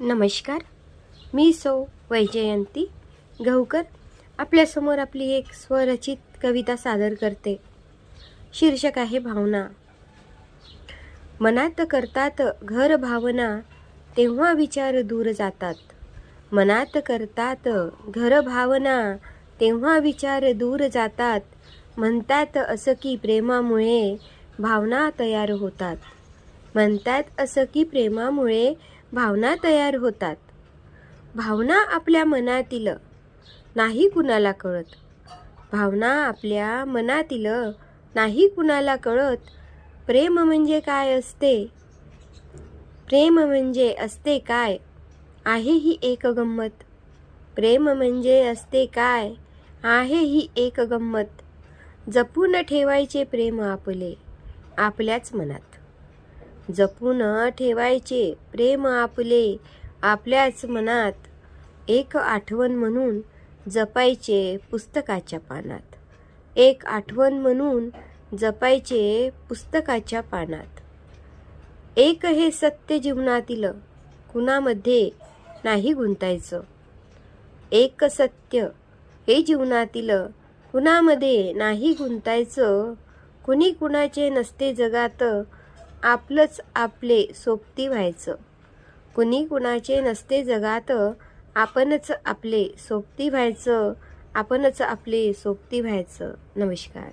नमस्कार. मी सौ वैजयंती गहूकर आपल्यासमोर आपली एक स्वरचित कविता सादर करते. शीर्षक आहे भावना. मनात करतात घर भावना, तेव्हा विचार दूर जातात. मनात करतात घर भावना, तेव्हा विचार दूर जातात. म्हणतात असं की प्रेमामुळे भावना तयार होतात. म्हणतात असं की प्रेमामुळे भावना तयार होतात. भावना आपल्या मनातील नाही कुणाला कळत. भावना आपल्या मनातील नाही कुणाला कळत. प्रेम म्हणजे काय असते, प्रेम म्हणजे असते काय, आहे ही एक गंमत. प्रेम म्हणजे असते काय, आहे ही एक गंमत. जपून ठेवायचे प्रेम आपले आपल्याच मनात. जपून ठेवायचे प्रेम आपले आपल्याच मनात. एक आठवण म्हणून जपायचे पुस्तकाच्या पानात. एक आठवण म्हणून जपायचे पुस्तकाच्या पानात. एक हे सत्य जीवनातील कुणामध्ये नाही गुंतायचं. एक सत्य हे जीवनातील कुणामध्ये नाही गुंतायचं. कुणी कुणाचे नसते जगात, आपलंच आपले सोबती व्हायचं. कुणी कुणाचे नसते जगात, आपणच आपले सोबती व्हायचं. आपणच आपले सोबती व्हायचं. नमस्कार.